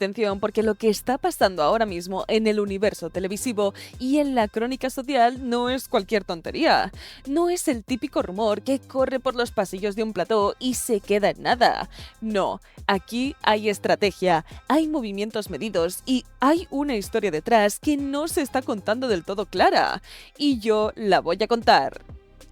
atención porque lo que está pasando ahora mismo en el universo televisivo y en la crónica social no es cualquier tontería. No es el típico rumor que corre por los pasillos de un plató y se queda en nada. No, aquí hay estrategia, hay movimientos medidos y hay una historia detrás que no se está contando del todo clara. Y yo la voy a contar.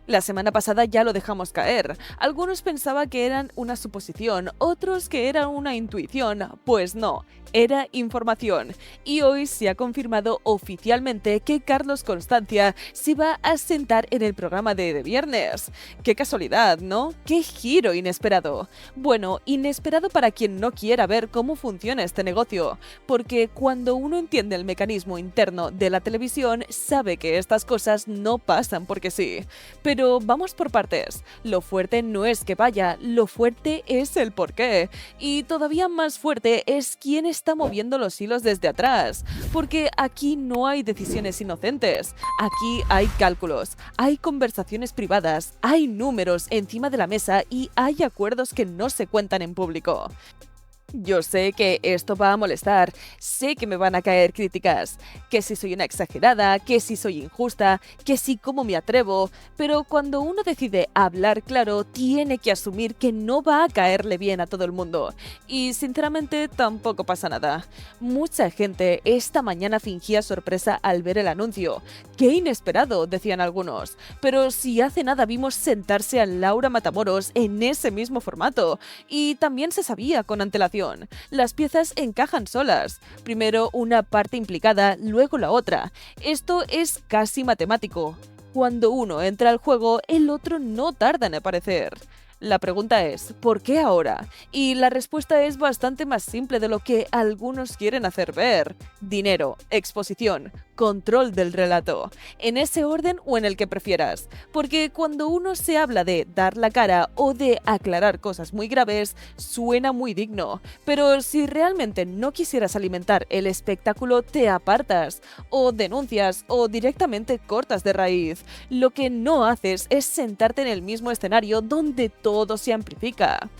La semana pasada ya lo dejamos caer. Algunos pensaban que eran una suposición, otros que era una intuición. Pues no, era información. Y hoy se ha confirmado oficialmente que Carlos Constancia se va a sentar en el programa de viernes. Qué casualidad, ¿no? Qué giro inesperado. Bueno, inesperado para quien no quiera ver cómo funciona este negocio, porque cuando uno entiende el mecanismo interno de la televisión, sabe que estas cosas no pasan porque sí. Pero vamos por partes. Lo fuerte no es que vaya, lo fuerte es el porqué. Y todavía más fuerte es quién está moviendo los hilos desde atrás. Porque aquí no hay decisiones inocentes. Aquí hay cálculos, hay conversaciones privadas, hay números encima de la mesa y hay acuerdos que no se cuentan en público. Yo sé que esto va a molestar, sé que me van a caer críticas, que si soy una exagerada, que si soy injusta, que si cómo me atrevo, pero cuando uno decide hablar claro, tiene que asumir que no va a caerle bien a todo el mundo. Y sinceramente tampoco pasa nada. Mucha gente esta mañana fingía sorpresa al ver el anuncio. ¡Qué inesperado!, decían algunos. Pero si hace nada vimos sentarse a Laura Matamoros en ese mismo formato, y también se sabía con antelación. Las piezas encajan solas. Primero una parte implicada, luego la otra. Esto es casi matemático. Cuando uno entra al juego, el otro no tarda en aparecer. La pregunta es, ¿por qué ahora? Y la respuesta es bastante más simple de lo que algunos quieren hacer ver. Dinero, exposición, control del relato. En ese orden o en el que prefieras. Porque cuando uno se habla de dar la cara o de aclarar cosas muy graves, suena muy digno. Pero si realmente no quisieras alimentar el espectáculo, te apartas, o denuncias, o directamente cortas de raíz. Lo que no haces es sentarte en el mismo escenario donde todo se amplifica.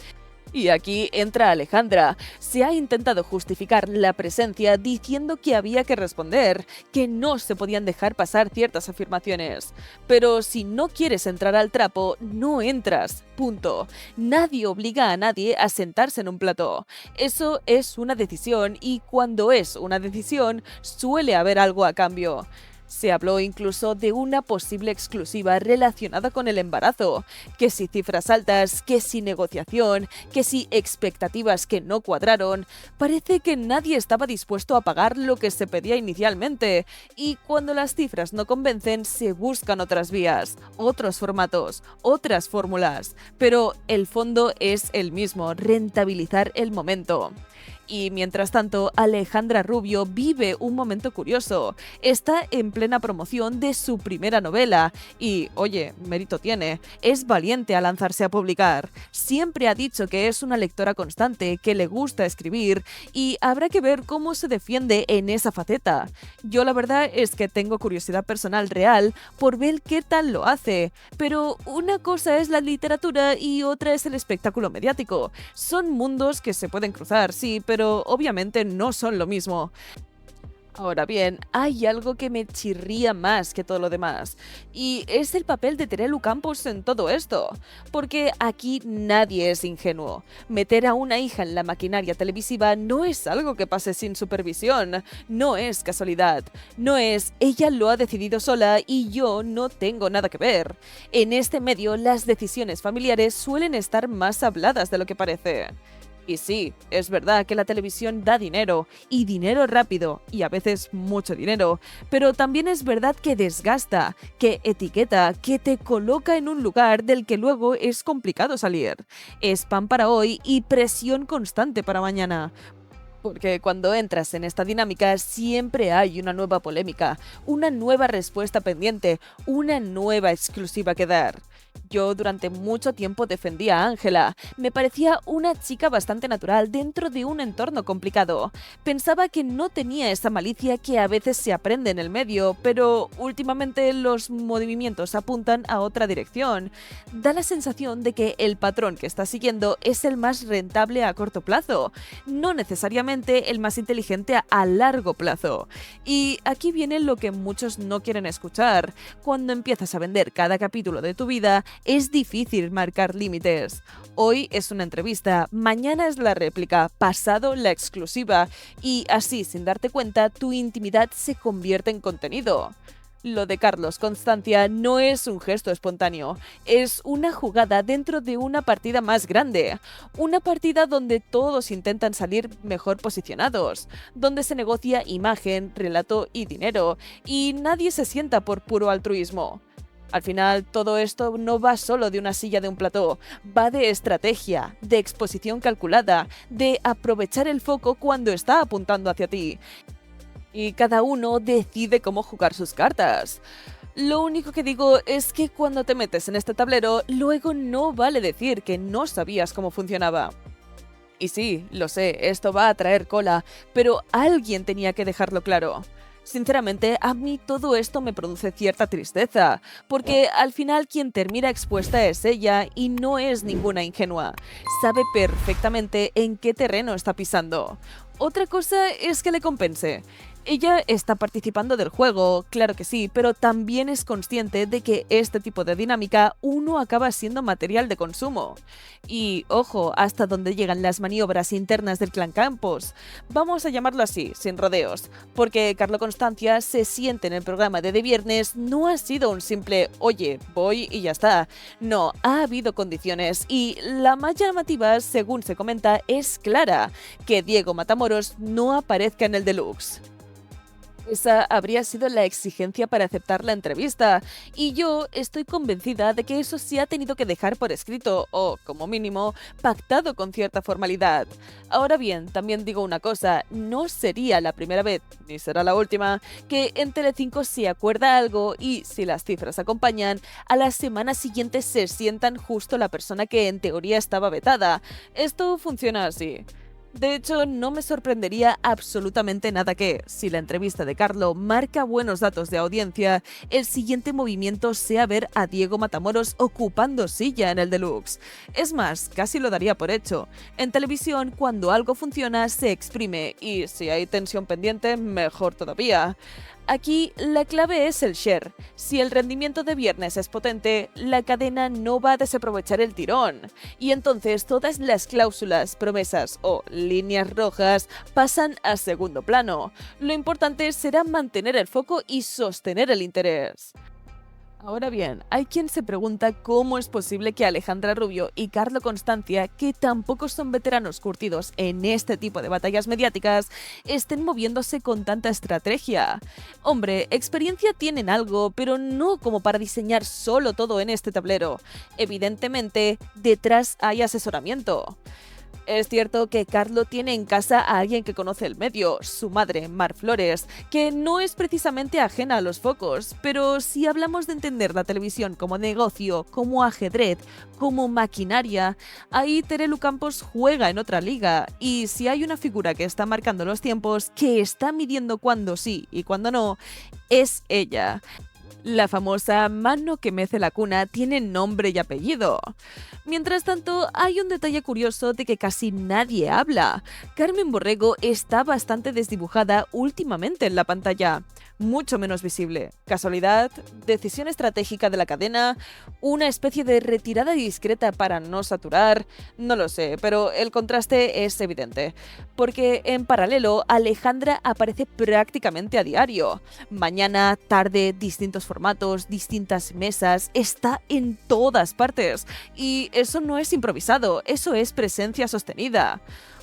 Y aquí entra Alejandra. Se ha intentado justificar la presencia diciendo que había que responder, que no se podían dejar pasar ciertas afirmaciones. Pero si no quieres entrar al trapo, no entras. Punto. Nadie obliga a nadie a sentarse en un plató. Eso es una decisión y cuando es una decisión, suele haber algo a cambio. Se habló incluso de una posible exclusiva relacionada con el embarazo, que si cifras altas, que si negociación, que si expectativas que no cuadraron. Parece que nadie estaba dispuesto a pagar lo que se pedía inicialmente, y cuando las cifras no convencen se buscan otras vías, otros formatos, otras fórmulas, pero el fondo es el mismo, rentabilizar el momento. Y mientras tanto, Alejandra Rubio vive un momento curioso. Está en plena promoción de su primera novela y, oye, mérito tiene, es valiente a lanzarse a publicar. Siempre ha dicho que es una lectora constante, que le gusta escribir y habrá que ver cómo se defiende en esa faceta. Yo la verdad es que tengo curiosidad personal real por ver qué tal lo hace, pero una cosa es la literatura y otra es el espectáculo mediático. Son mundos que se pueden cruzar, sí, pero obviamente no son lo mismo. Ahora bien, hay algo que me chirría más que todo lo demás, y es el papel de Terelu Campos en todo esto, porque aquí nadie es ingenuo. Meter a una hija en la maquinaria televisiva no es algo que pase sin supervisión, no es casualidad, no es ella lo ha decidido sola y yo no tengo nada que ver. En este medio las decisiones familiares suelen estar más habladas de lo que parece. Y sí, es verdad que la televisión da dinero, y dinero rápido, y a veces mucho dinero, pero también es verdad que desgasta, que etiqueta, que te coloca en un lugar del que luego es complicado salir. Es pan para hoy y presión constante para mañana. Porque cuando entras en esta dinámica siempre hay una nueva polémica, una nueva respuesta pendiente, una nueva exclusiva que dar. Yo durante mucho tiempo defendía a Ángela. Me parecía una chica bastante natural dentro de un entorno complicado. Pensaba que no tenía esa malicia que a veces se aprende en el medio, pero últimamente los movimientos apuntan a otra dirección. Da la sensación de que el patrón que está siguiendo es el más rentable a corto plazo. No necesariamente precisamente el más inteligente a largo plazo. Y aquí viene lo que muchos no quieren escuchar. Cuando empiezas a vender cada capítulo de tu vida, es difícil marcar límites. Hoy es una entrevista, mañana es la réplica, pasado la exclusiva, y así, sin darte cuenta, tu intimidad se convierte en contenido. Lo de Carlos Constancia no es un gesto espontáneo, es una jugada dentro de una partida más grande. Una partida donde todos intentan salir mejor posicionados, donde se negocia imagen, relato y dinero, y nadie se sienta por puro altruismo. Al final, todo esto no va solo de una silla de un plató, va de estrategia, de exposición calculada, de aprovechar el foco cuando está apuntando hacia ti. Y cada uno decide cómo jugar sus cartas. Lo único que digo es que cuando te metes en este tablero, luego no vale decir que no sabías cómo funcionaba. Y sí, lo sé, esto va a traer cola, pero alguien tenía que dejarlo claro. Sinceramente, a mí todo esto me produce cierta tristeza, porque al final quien termina expuesta es ella y no es ninguna ingenua. Sabe perfectamente en qué terreno está pisando. Otra cosa es que le compense. Ella está participando del juego, claro que sí, pero también es consciente de que este tipo de dinámica uno acaba siendo material de consumo. Y ojo, hasta dónde llegan las maniobras internas del clan Campos. Vamos a llamarlo así, sin rodeos, porque Carlo Constancia se siente en el programa de viernes no ha sido un simple oye, voy y ya está. No, ha habido condiciones y la más llamativa, según se comenta, es clara, que Diego Matamoros no aparezca en el deluxe. Esa habría sido la exigencia para aceptar la entrevista, y yo estoy convencida de que eso se ha tenido que dejar por escrito o, como mínimo, pactado con cierta formalidad. Ahora bien, también digo una cosa, no sería la primera vez, ni será la última, que en Telecinco se acuerda algo y, si las cifras acompañan, a la semana siguiente se sientan justo la persona que en teoría estaba vetada. Esto funciona así. De hecho, no me sorprendería absolutamente nada que, si la entrevista de Carlo marca buenos datos de audiencia, el siguiente movimiento sea ver a Diego Matamoros ocupando silla en el deluxe. Es más, casi lo daría por hecho. En televisión, cuando algo funciona, se exprime, y si hay tensión pendiente, mejor todavía. Aquí la clave es el share. Si el rendimiento de viernes es potente, la cadena no va a desaprovechar el tirón. Y entonces todas las cláusulas, promesas o líneas rojas pasan a segundo plano. Lo importante será mantener el foco y sostener el interés. Ahora bien, hay quien se pregunta cómo es posible que Alejandra Rubio y Carlo Constancia, que tampoco son veteranos curtidos en este tipo de batallas mediáticas, estén moviéndose con tanta estrategia. Hombre, experiencia tienen algo, pero no como para diseñar solo todo en este tablero. Evidentemente, detrás hay asesoramiento. Es cierto que Carlo tiene en casa a alguien que conoce el medio, su madre, Mar Flores, que no es precisamente ajena a los focos, pero si hablamos de entender la televisión como negocio, como ajedrez, como maquinaria, ahí Terelu Campos juega en otra liga, y si hay una figura que está marcando los tiempos, que está midiendo cuándo sí y cuándo no, es ella. La famosa mano que mece la cuna tiene nombre y apellido. Mientras tanto, hay un detalle curioso de que casi nadie habla. Carmen Borrego está bastante desdibujada últimamente en la pantalla, mucho menos visible. ¿Casualidad? ¿Decisión estratégica de la cadena? ¿Una especie de retirada discreta para no saturar? No lo sé, pero el contraste es evidente. Porque en paralelo, Alejandra aparece prácticamente a diario. Mañana, tarde, distintos formatos, distintas mesas, está en todas partes. Y eso no es improvisado, eso es presencia sostenida.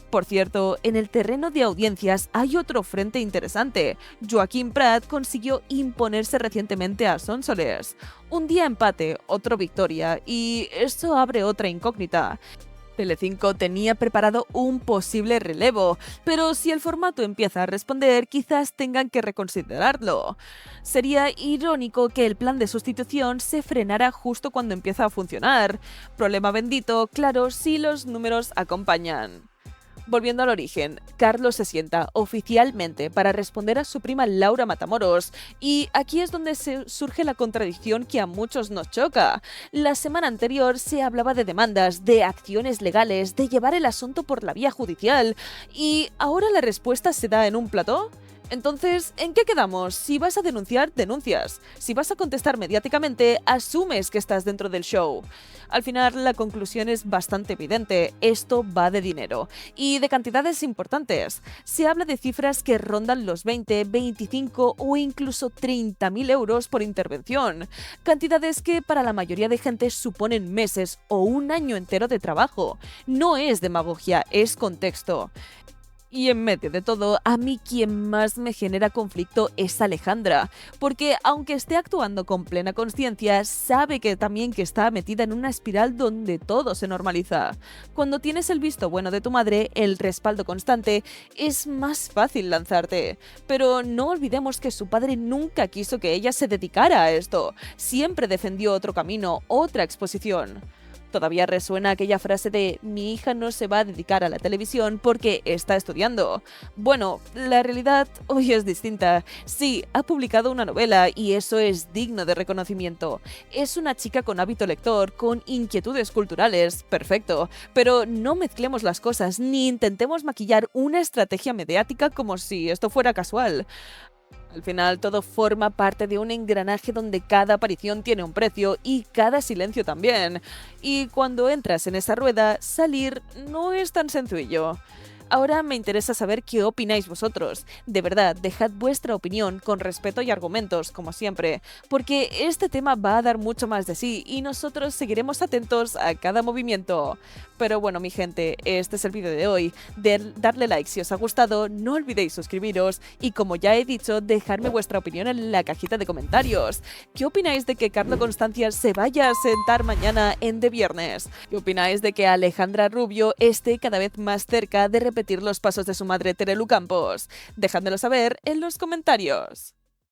Por cierto, en el terreno de audiencias hay otro frente interesante. Joaquín Prat consiguió imponerse recientemente a Sonsoles. Un día empate, otro victoria, y eso abre otra incógnita. Telecinco tenía preparado un posible relevo, pero si el formato empieza a responder, quizás tengan que reconsiderarlo. Sería irónico que el plan de sustitución se frenara justo cuando empieza a funcionar. Problema bendito, claro, si los números acompañan. Volviendo al origen, Carlos se sienta oficialmente para responder a su prima Laura Matamoros, y aquí es donde surge la contradicción que a muchos nos choca. La semana anterior se hablaba de demandas, de acciones legales, de llevar el asunto por la vía judicial, y ahora la respuesta se da en un plató. Entonces, ¿en qué quedamos? Si vas a denunciar, denuncias. Si vas a contestar mediáticamente, asumes que estás dentro del show. Al final, la conclusión es bastante evidente. Esto va de dinero. Y de cantidades importantes. Se habla de cifras que rondan los 20, 25 o incluso 30.000 euros por intervención. Cantidades que para la mayoría de gente suponen meses o un año entero de trabajo. No es demagogia, es contexto. Y en medio de todo, a mí quien más me genera conflicto es Alejandra, porque aunque esté actuando con plena conciencia, sabe que también que está metida en una espiral donde todo se normaliza. Cuando tienes el visto bueno de tu madre, el respaldo constante, es más fácil lanzarte. Pero no olvidemos que su padre nunca quiso que ella se dedicara a esto, siempre defendió otro camino, otra exposición. Todavía resuena aquella frase de «mi hija no se va a dedicar a la televisión porque está estudiando». Bueno, la realidad hoy es distinta. Sí, ha publicado una novela y eso es digno de reconocimiento. Es una chica con hábito lector, con inquietudes culturales, perfecto. Pero no mezclemos las cosas ni intentemos maquillar una estrategia mediática como si esto fuera casual. Al final todo forma parte de un engranaje donde cada aparición tiene un precio y cada silencio también. Y cuando entras en esa rueda, salir no es tan sencillo. Ahora me interesa saber qué opináis vosotros. De verdad, dejad vuestra opinión con respeto y argumentos, como siempre, porque este tema va a dar mucho más de sí y nosotros seguiremos atentos a cada movimiento. Pero bueno, mi gente, este es el vídeo de hoy. Darle like si os ha gustado, no olvidéis suscribiros y, como ya he dicho, dejarme vuestra opinión en la cajita de comentarios. ¿Qué opináis de que Carlo Constancia se vaya a sentar mañana en The Viernes? ¿Qué opináis de que Alejandra Rubio esté cada vez más cerca de repetir los pasos de su madre Terelu Campos? Dejádmelo saber en los comentarios.